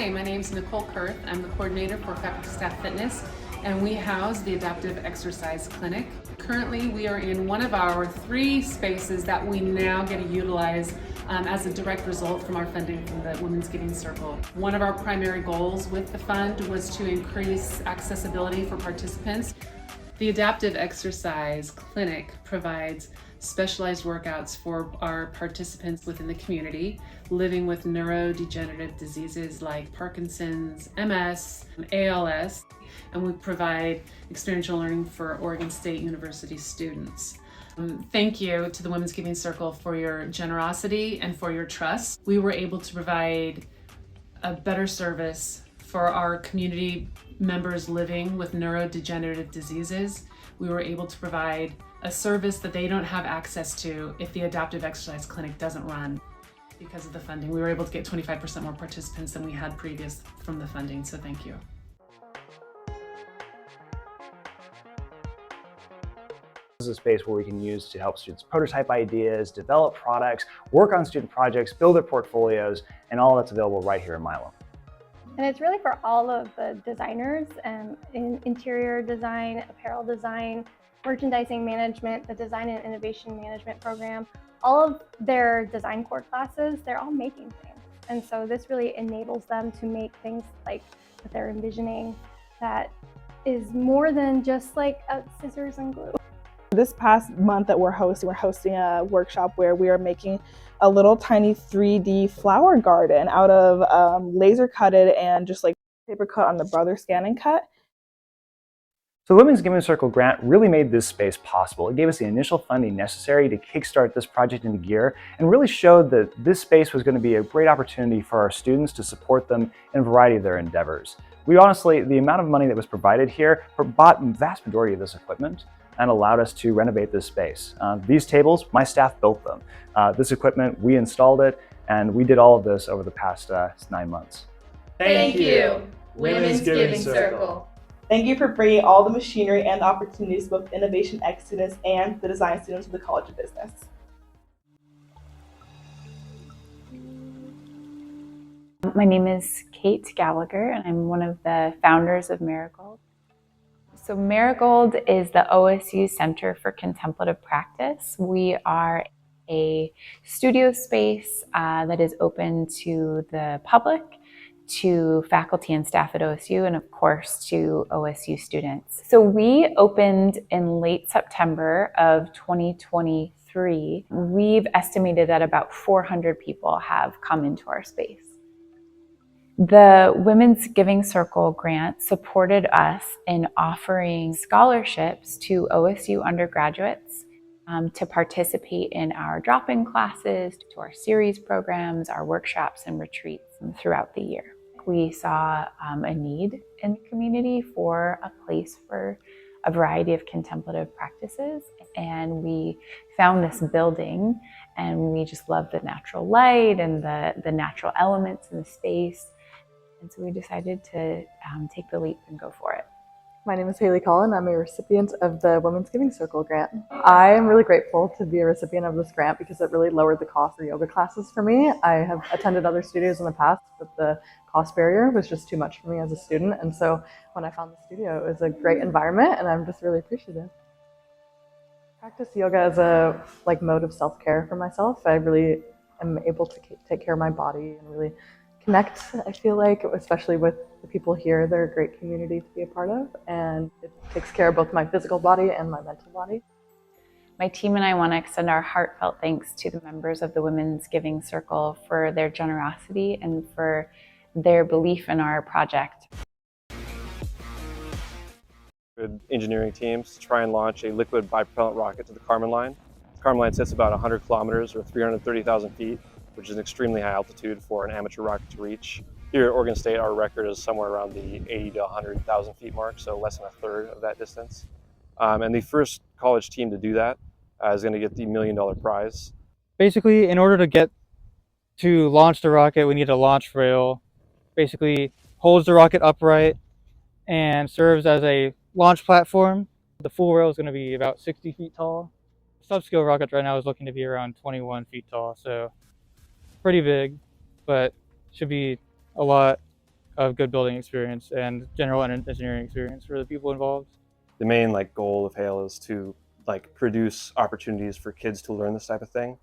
Hi, my name is Nicole Kurth. I'm the coordinator for Faculty Staff Fitness, and we house the Adaptive Exercise Clinic. Currently, we are in one of our 3 spaces that we now get to utilize as a direct result from our funding from the Women's Giving Circle. One of our primary goals with the fund was to increase accessibility for participants. The Adaptive Exercise Clinic provides specialized workouts for our participants within the community living with neurodegenerative diseases like Parkinson's, MS, ALS, and we provide experiential learning for Oregon State University students. Thank you to the Women's Giving Circle for your generosity and for your trust. We were able to provide a better service for our community members living with neurodegenerative diseases. We were able to provide a service that they don't have access to if the Adaptive Exercise Clinic doesn't run. Because of the funding, we were able to get 25% more participants than we had previous from the funding, so thank you. This is a space where we can use to help students prototype ideas, develop products, work on student projects, build their portfolios, and all that's available right here in Milo. And it's really for all of the designers in interior design, apparel design, merchandising management, the design and innovation management program, all of their design core classes, they're all making things. And so this really enables them to make things like that they're envisioning that is more than just like scissors and glue. This past month that we're hosting a workshop where we are making a little tiny 3D flower garden out of laser cutted and just like paper cut on the Brother Scan and Cut. So the Women's Giving Circle grant really made this space possible. It gave us the initial funding necessary to kickstart this project into gear and really showed that this space was going to be a great opportunity for our students to support them in a variety of their endeavors. We honestly, the amount of money that was provided here bought the vast majority of this equipment and allowed us to renovate this space. These tables, my staff built them. This equipment, we installed it, and we did all of this over the past 9 months. Thank you, Women's Giving Circle. Thank you for bringing all the machinery and opportunities to both Innovation X students and the design students of the College of Business. My name is Kate Gallagher, and I'm one of the founders of Marigold. So Marigold is the OSU Center for Contemplative Practice. We are a studio space that is open to the public, to faculty and staff at OSU, and of course to OSU students. So we opened in late September of 2023. We've estimated that about 400 people have come into our space. The Women's Giving Circle grant supported us in offering scholarships to OSU undergraduates to participate in our drop-in classes, to our series programs, our workshops and retreats throughout the year. We saw a need in the community for a place for a variety of contemplative practices, and we found this building, and we just loved the natural light and the natural elements in the space. And so we decided to take the leap and go for it. My name is Haley Collin. I'm a recipient of the Women's Giving Circle grant. I am really grateful to be a recipient of this grant because it really lowered the cost for yoga classes for me. I have attended other studios in the past, but the cost barrier was just too much for me as a student. And so when I found the studio, it was a great environment, and I'm just really appreciative. I practice yoga as a mode of self-care for myself. I really am able to take care of my body and really connect, I feel like, especially with the people here. They're a great community to be a part of, and it takes care of both my physical body and my mental body. My team and I want to extend our heartfelt thanks to the members of the Women's Giving Circle for their generosity and for their belief in our project. Good engineering teams to try and launch a liquid bipropellant rocket to the Kármán line. The Kármán line sits about 100 kilometers or 330,000 feet, which is an extremely high altitude for an amateur rocket to reach. Here at Oregon State, our record is somewhere around the 80 to 100,000 feet mark, so less than a third of that distance. And the first college team to do that is going to get the $1 million prize. Basically, in order to get to launch the rocket, we need a launch rail. Basically, holds the rocket upright and serves as a launch platform. The full rail is going to be about 60 feet tall. Subscale rocket right now is looking to be around 21 feet tall, so pretty big, but should be a lot of good building experience and general engineering experience for the people involved. The main goal of HAIL is to produce opportunities for kids to learn this type of thing,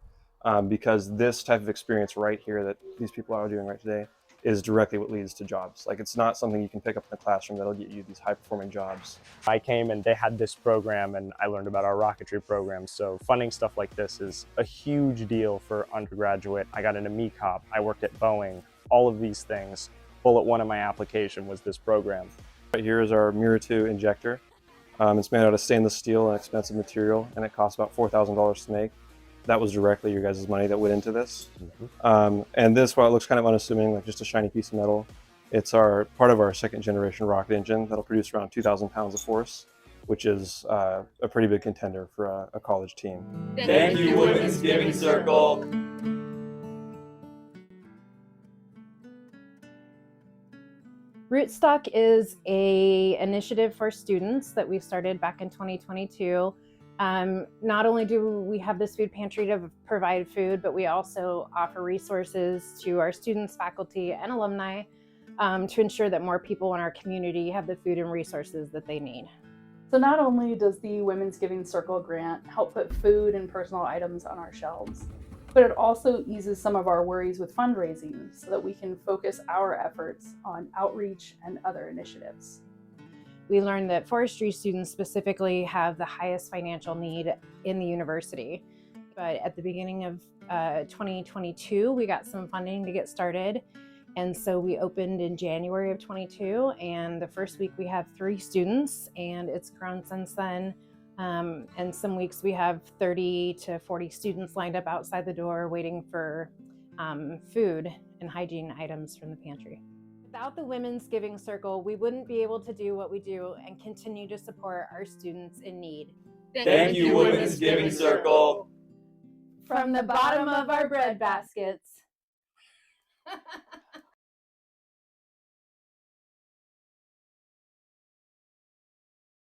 because this type of experience right here that these people are doing right today is directly what leads to jobs. It's not something you can pick up in the classroom that'll get you these high-performing jobs. I came and they had this program and I learned about our rocketry program. So funding stuff like this is a huge deal for undergraduate. I got into MECOP, I worked at Boeing, all of these things. Bullet one of my application was this program. Right here is our Mirror 2 injector. It's made out of stainless steel, an expensive material, and it costs about $4,000 to make. That was directly your guys' money that went into this. And this, while it looks kind of unassuming, like just a shiny piece of metal, it's part of our second generation rocket engine that'll produce around 2,000 pounds of force, which is a pretty big contender for a college team. Thank you, Women's Giving Circle. Rootstock is an initiative for students that we started back in 2022. Not only do we have this food pantry to provide food, but we also offer resources to our students, faculty, and alumni to ensure that more people in our community have the food and resources that they need. So not only does the Women's Giving Circle grant help put food and personal items on our shelves, but it also eases some of our worries with fundraising so that we can focus our efforts on outreach and other initiatives. We learned that forestry students specifically have the highest financial need in the university. But at the beginning of 2022, we got some funding to get started. And so we opened in January of 22, and the first week we have 3 students, and it's grown since then. And some weeks we have 30 to 40 students lined up outside the door waiting for food and hygiene items from the pantry. Without the Women's Giving Circle, we wouldn't be able to do what we do and continue to support our students in need. Thank you, Women's Giving Circle. From the bottom of our bread baskets.